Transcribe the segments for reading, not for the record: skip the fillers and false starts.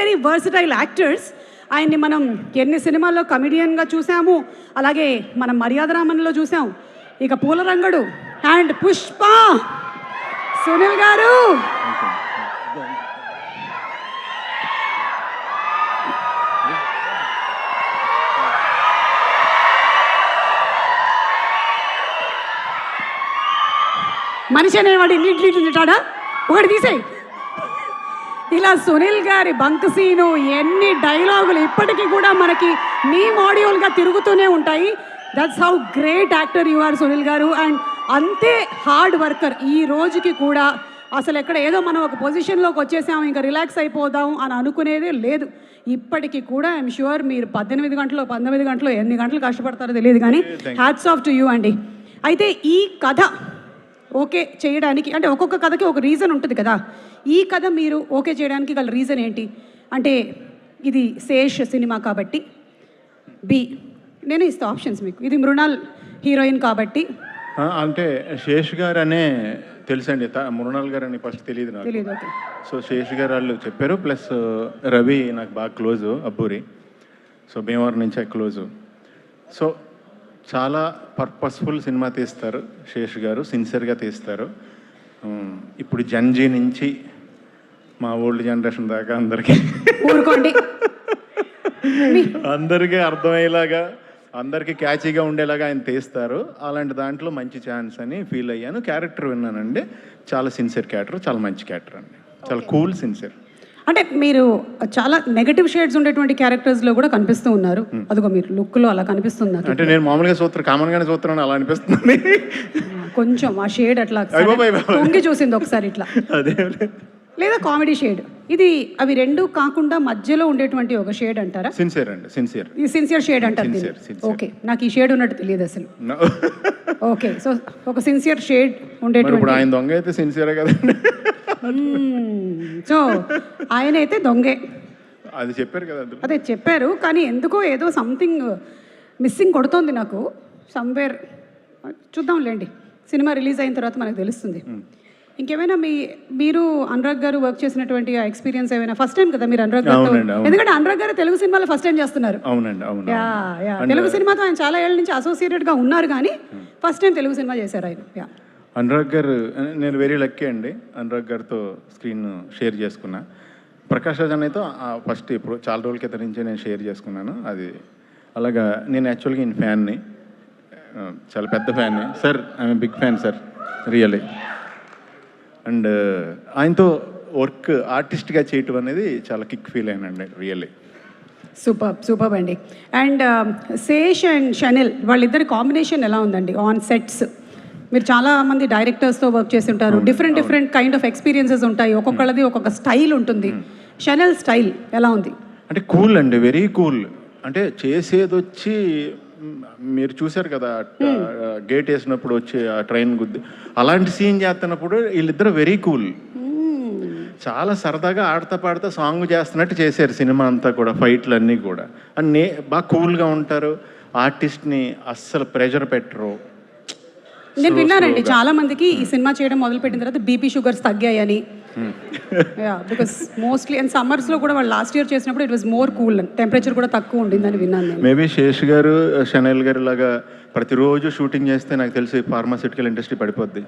Very versatile actors. ఆయన్ని మనం ఎన్ని సినిమాల్లో కమెడియన్గా చూసాము, అలాగే మనం మర్యాదరామన్లో చూసాం, ఇక పూలరంగడు అండ్ పుష్ప. సునీల్ గారు మనిషి అనేవాడు ఇన్నింటి తింటాడా? ఒకటి తీసేయి. ఇలా సునీల్ గారి బంక్ సీను, ఎన్ని డైలాగులు ఇప్పటికీ కూడా మనకి మీ మాడ్యూల్గా తిరుగుతూనే ఉంటాయి. That's how great actor you are Sunil garu. And అంతే హార్డ్ వర్కర్. ఈ రోజుకి కూడా అసలు ఎక్కడ ఏదో మనం ఒక పొజిషన్లోకి వచ్చేసాము ఇంకా రిలాక్స్ అయిపోదాం అని అనుకునేదే లేదు. ఇప్పటికీ కూడా ఐఎమ్ ష్యూర్ మీరు 18 గంటలు 19 గంటలు ఎన్ని గంటలు కష్టపడతారో తెలియదు, కానీ హ్యాట్స్ ఆఫ్ టు యూ అండి. అయితే ఈ కథ ఓకే చేయడానికి, అంటే ఒక్కొక్క కథకి ఒక రీజన్ ఉంటుంది కదా, ఈ కథ మీరు ఓకే చేయడానికి గల రీజన్ ఏంటి? అంటే ఇది శేష్ సినిమా కాబట్టి, బి నేను ఇస్తా ఆప్షన్స్ మీకు, ఇది మృణాల్ హీరోయిన్ కాబట్టి. అంటే శేష్ గారు అనే తెలుసండి, మృణాల్ గారు అని ఫస్ట్ తెలియదు నాకు. తెలియదు, ఓకే. సో శేష్ గారు వాళ్ళు చెప్పారు, ప్లస్ రవి నాకు బాగా క్లోజు, అబ్బూరి. సో భీమవరం నుంచే క్లోజు. సో చాలా పర్పస్ఫుల్ సినిమా తీస్తారు శేష్ గారు, సిన్సియర్గా తీస్తారు. ఇప్పుడు జంజీ నుంచి మా ఓల్డ్ జనరేషన్ దాకా అందరికీ అందరికీ అర్థమయ్యేలాగా, అందరికీ క్యాచీగా ఉండేలాగా ఆయన తీస్తారు. అలాంటి దాంట్లో మంచి ఛాన్స్ అని ఫీల్ అయ్యాను. క్యారెక్టర్ విన్నానండి, చాలా సిన్సియర్ క్యారెక్టర్, చాలా మంచి క్యారెక్టర్ అండి, చాలా కూల్ సిన్సియర్. అంటే మీరు చాలా నెగటివ్ షేడ్స్ ఉండేటువంటి క్యారెక్టర్స్లో కూడా కనిపిస్తూ ఉన్నారు. అదిగో మీరు లుక్లో అలా కనిపిస్తుంది. అంటే నేను మామూలుగా కామన్గానే చూస్తున్నాను, అలా అనిపిస్తుంది. కొంచెం ఆ షేడ్ అట్లా తొంగి చూసింది ఒకసారి ఇట్లా, అదే లేదా కామెడీ షేడ్. ఇది అవి రెండు కాకుండా మధ్యలో ఉండేటువంటి ఒక షేడ్ అంటారా? సిన్సియర్ అండి, సిన్సియర్. ఈ సిన్సియర్ షేడ్ అంటారు. ఓకే, నాకు ఈ షేడ్ ఉన్నట్టు తెలియదు అసలు. ఓకే, సో ఒక సిన్సియర్ షేడ్ ఉండేటువంటి. ఆయన దొంగ అయితే సిన్సియర్ కదండి. సో ఆయన అయితే దొంగే, అది చెప్పారు కదా. అదే చెప్పారు, కానీ ఎందుకో ఏదో సంథింగ్ మిస్సింగ్ కొడుతోంది నాకు సమ్వేర్. చూద్దాంలేండి, సినిమా రిలీజ్ అయిన తర్వాత మనకు తెలుస్తుంది. ఇంకేమైనా మీరు అనురాగ్ గారు వర్క్ చేసినటువంటి ఆ ఎక్స్పీరియన్స్ ఏమైనా? ఫస్ట్ టైం కదా మీరు అనురాగ్ గారు, ఎందుకంటే అనురాగ్ గారు తెలుగు సినిమాలో ఫస్ట్ టైం చేస్తున్నారు. అవునండి, అవును. తెలుగు సినిమాతో ఆయన చాలా ఏళ్ళ నుంచి అసోసియేటెడ్గా ఉన్నారు, కానీ ఫస్ట్ టైం తెలుగు సినిమా చేశారు ఆయన. అనురాగ్ గారు, నేను వెరీ లక్కీ అండి, అనురాగ్ గారితో స్క్రీన్ షేర్ చేసుకున్నా. ప్రకాష్ రాజ్ అన్నయ్యతో ఫస్ట్ ఇప్పుడు చాలా రోజుల క్రితం నుంచి నేను షేర్ చేసుకున్నాను. అది అలాగా నేను యాక్చువల్గా ఈయన ఫ్యాన్ని, చాలా పెద్ద ఫ్యాన్ని sir. I'm big fan sir, really. And ఆయనతో వర్క్ ఆర్టిస్ట్గా చేయటం అనేది చాలా కిక్ ఫీల్ అయినండి, రియల్లీ. సూపర్ అండి. అండ్ శేష్ అండ్ షనిల్ వాళ్ళిద్దరి కాంబినేషన్ ఎలా ఉందండి ఆన్ సెట్స్? మీరు చాలా మంది డైరెక్టర్స్తో వర్క్ చేసి ఉంటారు, డిఫరెంట్ కైండ్ ఆఫ్ ఎక్స్పీరియన్సెస్ ఉంటాయి, ఒక్కొక్కళ్ళది ఒక్కొక్క స్టైల్ ఉంటుంది. షనిల్ స్టైల్ ఎలా ఉంది? అంటే కూల్ అండి, వెరీ కూల్. అంటే చేసేది వచ్చి మీరు చూశారు కదా, గేట్ వేసినప్పుడు వచ్చి ఆ ట్రైన్ గుద్ది అలాంటి సీన్ చేస్తున్నప్పుడు వీళ్ళిద్దరు వెరీ కూల్, చాలా సరదాగా ఆడతా పాడతా సాంగ్ చేస్తున్నట్టు చేశారు సినిమా అంతా కూడా, ఫైట్లు అన్నీ కూడా. అండ్ బాగా కూల్గా ఉంటారు, ఆర్టిస్ట్ని అస్సలు ప్రెషర్ పెట్టరు. నేను విన్నానండి చాలా మందికి ఈ సినిమా చేయడం మొదలుపెట్టిన తర్వాత బీపీ షుగర్స్ తగ్గాయని. బికాస్ మోస్ట్లీ అండ్ సమ్మర్స్లో కూడా వాళ్ళు లాస్ట్ ఇయర్ చేసినప్పుడు it was more cool, temperature కూడా తక్కువ ఉండిందని విన్నాను నేను. మేబీ శేష్ గారు, షనైల్ గారు లాగా ప్రతిరోజు షూటింగ్ చేస్తే నాకు తెలిసి ఫార్మాస్యూటికల్ ఇండస్ట్రీ పడిపోద్ది.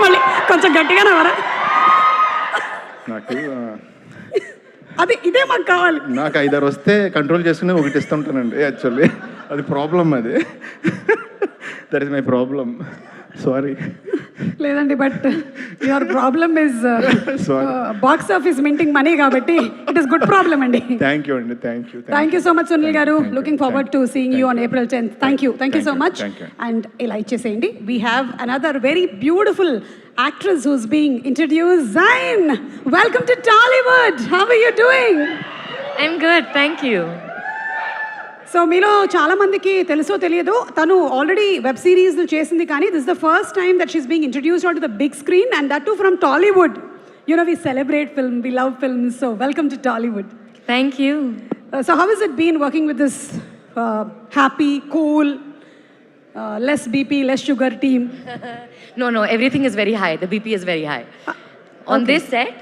మళ్ళీ కొంచెం గట్టిగా నవ్వరా? నాకు అది ఇదే మాకు కావాలి. నాకు 5-6 వస్తే కంట్రోల్ చేసుకుని ఒకటి ఇస్తుంటానండి, యాక్చువల్లీ అది ప్రాబ్లం, అది that is my problem. Sorry. లేదండి, but your problem is box office minting money కాబట్టి ఇట్ ఇస్ గుడ్ ప్రాబ్లం అండి. థ్యాంక్ యూ అండి, thank you so much Sunil garu. Looking forward to seeing you on April 10th. Thank you so much. And ఇలా ఇచ్చేసేయండి. We have another very beautiful actress who's being introduced. Zain, welcome to Tollywood. How are you doing? I'm good, thank you. So మీలో చాలా మందికి తెలుసో తెలియదో, తను already web series చేసింది, కానీ this the first time that she's being introduced on to the big screen, and that too from Tollywood. You know, we celebrate film, we love films, so welcome to Tollywood. Thank you. So how has it been working with this happy, cool, less BP less sugar team? No, everything is very high. The BP is very high. On this set,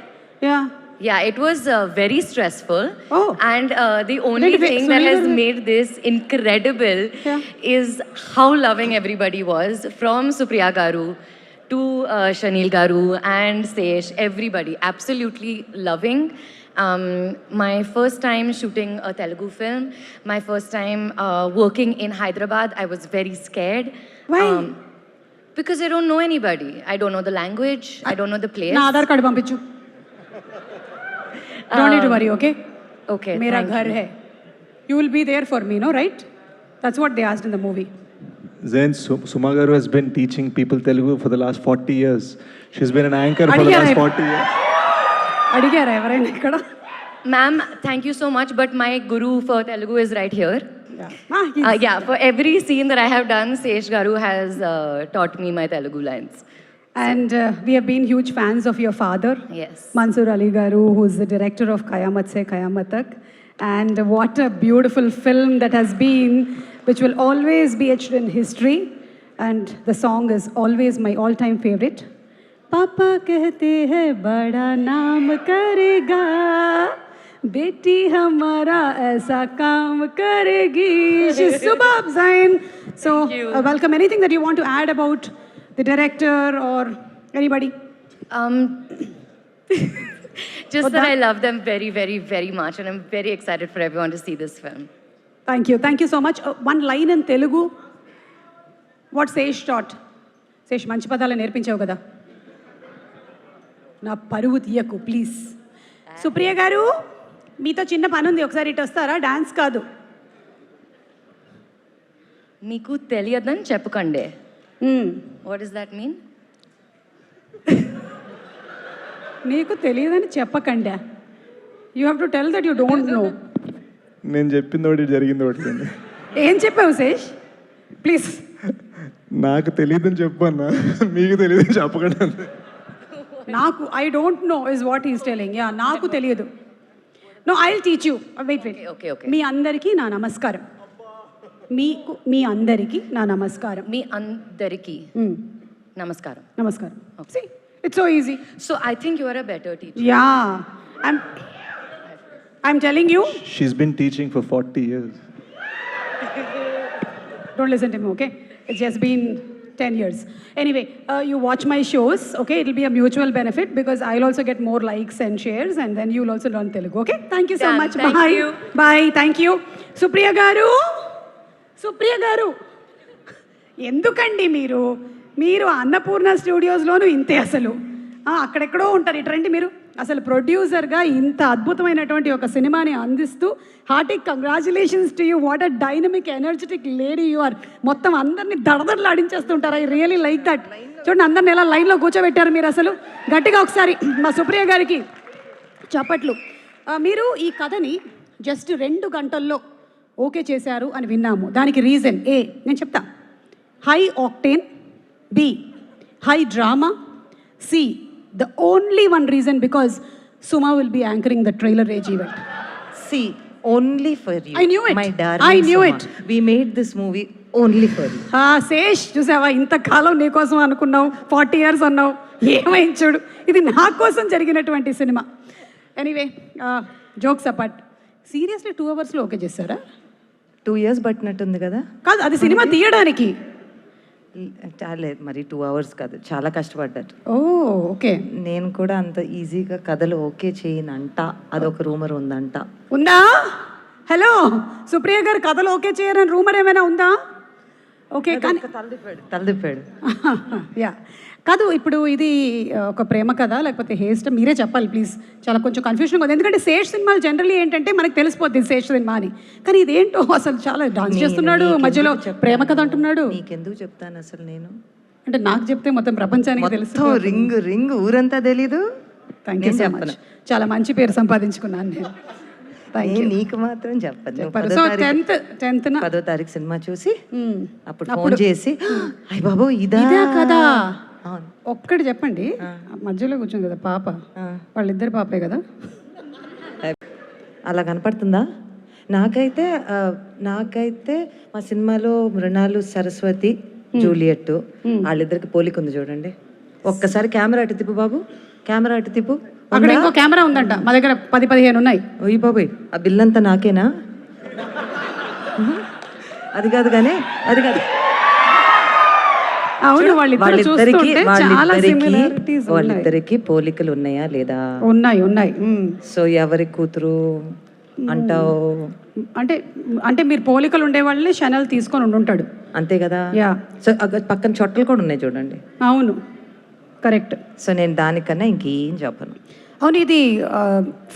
yeah yeah, it was very stressful. Oh. And the only Wait, thing so that you has were- made this incredible Yeah. is how loving everybody was, from Supriya Garu to Shanil Garu and Sesh, everybody, absolutely loving. My first time shooting a Telugu film, my first time working in Hyderabad, I was very scared. Why? Because I don't know anybody. I don't know the language. I don't know the place. నా Aadhaar card పంపించు. Don't need to worry, okay? Okay, मेरा thank घर you. है. You will be there for me, no, right? That's what they asked in the movie. Zain, Suma Garu has been teaching people Telugu for the last 40 years. She's been an anchor for the Adiyara. last 40 years. అడిగారా ఎవరైనా ఇక్కడ? Ma'am, thank you so much, but my guru for Telugu is right here. Yeah. Yeah, for every scene that I have done, Sesh Garu has taught me my Telugu lines. And we have been huge fans of your father, Yes. Mansoor Ali Garu, who's the director of Kayamat Se Kayamat Tak. And what a beautiful film that has been, which will always be etched in history. And the song is always my all-time favorite. पापा कहते हैं बड़ा नाम करेगा, बेटी हमारा ऐसा काम करेगी. She's superb, Zain. So, you. welcome. Anything that you want to add about the director or anybody? Just that I love them very, very, very much, and I'm very excited for everyone to see this film. Thank you. Thank you so much. One line in Telugu. What Sesh taught? Sesh, మంచి పదాలు నేర్పించావు కదా. నా పరువు తీయకు please. Supriya గారు, మీతో చిన్న పని ఉంది, ఒకసారి ఇటు వస్తారా? డాన్స్ కాదు. Meeku తెలియదని చెప్పకండి. What does that mean? నీకు తెలియదని చెప్పకండి. You have to tell that you don't know. నేను చెప్పింది ఒకటి జరిగింది ఒకటి అండి. ఏం చెప్పావు శేష్? ప్లీజ్. నాకు తెలియదని చెప్పన్నా, మీకు తెలియదని చెప్పకండి. నాకు I don't know is what is telling. Yeah, నాకు తెలియదు. No, I will teach you. Wait. Okay. మీ అందరికీ నా నమస్కారం. మీ అందరికీ నా నమస్కారం. మీ అందరికి నమస్కారం. నమస్కారం. See, it's so easy. So I think you are a better teacher. Yeah, I'm telling you. She's been teaching for 40 years. Don't listen to me, okay? It's just been 10 years. Anyway, you watch my shows, okay? It'll be a mutual benefit because I'll also get more likes and shares, and then you'll also learn Telugu, okay? Thank you so Done. much. Thank Bye. you. Bye. Thank you. Supriya గారు, ఎందుకండి మీరు అన్నపూర్ణ స్టూడియోస్లోనూ ఇంతే అసలు. అక్కడెక్కడో ఉంటారు. ఇటండి మీరు అసలు ప్రొడ్యూసర్గా ఇంత అద్భుతమైనటువంటి ఒక సినిమాని అందిస్తూ hearty congratulations to you. What a dynamic energetic lady you are. మొత్తం అందరినీ దడదడలాడించేస్తుంటారు. I really like that. చూడండి, అందరిని ఎలా లైన్లో కూర్చోబెట్టారు మీరు అసలు. గట్టిగా ఒకసారి మా సుప్రియ గారికి చప్పట్లు. మీరు ఈ కథని జస్ట్ 2 గంటల్లో ఓకే చేశారు అని విన్నాము. దానికి రీజన్ ఏ నేను చెప్తా. High octane, B high drama, C the only one reason because Suma will be anchoring the trailer age event. See, only for you. I knew it. My darling I knew Suma. it. We made this movie only for you. Sesh, చూసావా, ఇంతకాలం నీకోసం అనుకున్నావు, 40 years అన్నావు, ఏమైంది చూడు. ఇది నా కోసం జరిగినటువంటి cinema. Anyway, jokes apart, seriously 2 hours okay చేస్తారా? 2 years పట్టినట్టుంది కదా. కాదు, అది సినిమా తీయడానికి. చాలేదు మరి 2 hours కాదు, చాలా కష్టపడ్డారు. ఓ ఓకే. నేను కూడా అంత ఈజీగా కథలు ఓకే చేయనంట, అదొక రూమర్ ఉందంట. ఉందా? హలో, సుప్రియ గారు కథలు ఓకే చేయరని రూమర్ ఏమైనా ఉందా? ఓకే, కానీ తలదిప్పాడు. యా, కాదు, ఇప్పుడు ఇది ఒక ప్రేమ కథ లేకపోతే హేస్ట్, మీరే చెప్పాలి ప్లీజ్. చాలా కొంచెం కన్ఫ్యూజన్గా ఉంది, ఎందుకంటే శేష్ సినిమాలు జనరల్లీ ఏంటంటే మనకు తెలిసిపోద్ది శేష్ సినిమా అని. కానీ ఇదేంటో అసలు చాలా డాన్స్ చేస్తున్నాడు, మధ్యలో ప్రేమ కథ అంటున్నాడు. నీకెందుకు చెప్తాను అసలు నేను? అంటే నాకు చెప్తే మొత్తం ప్రపంచానికి తెలుసు. రింగ్ ఊరంతా తెలీదు. Thank you so much. చాలా మంచి పేరు సంపాదించుకున్నాను నేను. నీకు మాత్రం చెప్పదు. సో 10th 10వ తారీఖు సినిమా చూసి అప్పుడు ఫోన్ చేసి, అయ్య బాబు ఇదా కదా. అవును. ఒక్కటి చెప్పండి, మధ్యలో కూర్చుంది కదా పాప, వాళ్ళిద్దరు పాపే కదా. అలా కనపడుతుందా? నాకైతే మా సినిమాలో మృణాలు సరస్వతి జూలియట్ వాళ్ళిద్దరికి పోలిక ఉంది చూడండి. ఒక్కసారి కెమెరా అటు తిప్పు బాబు, కెమెరా అటు తిప్పు. అక్కడ ఇంకో కెమెరా ఉందంట, మా దగ్గర 10-15 ఉన్నాయి. ఓయ్ బాబోయ్, ఆ బిల్ అంతా నాకేనా? అది కాదు కానీ అది కాదు. అవును, వాళ్ళిద్దరికి పోలికలు ఉన్నాయా లేదా? ఉన్నాయి. సో ఎవరి కూతురు అంటావు? అంటే మీరు పోలికలు ఉండే వాళ్ళని ఛానల్ తీసుకొని ఉంటాడు, అంతే కదా. యా. సో పక్కన చొట్టలు కూడా ఉన్నాయి చూడండి. అవును, కరెక్ట్. సో నేను దానికన్నా ఇంకేం చెప్పను. అవును, ఇది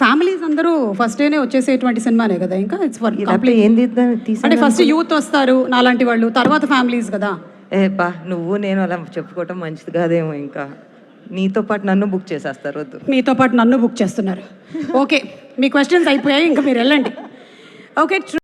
ఫ్యామిలీస్ అందరూ ఫస్ట్ డేనే వచ్చేసేటువంటి సినిమానే కదా. ఇంకా ఇట్స్ ఫర్ కంప్లీట్. అంటే ఫస్ట్ యూత్ వస్తారు నాలాంటి వాళ్ళు, తర్వాత ఫ్యామిలీస్ కదా. బా నువ్వు నేను అలా చెప్పుకోవటం మంచిది కాదేమో. ఇంకా నీతో పాటు నన్ను బుక్ చేసేస్తారు. వద్దు, మీతో పాటు నన్ను బుక్ చేస్తున్నారు. ఓకే, మీ క్వశ్చన్స్ అయిపోయాయి, ఇంకా మీరు వెళ్ళండి. ఓకే.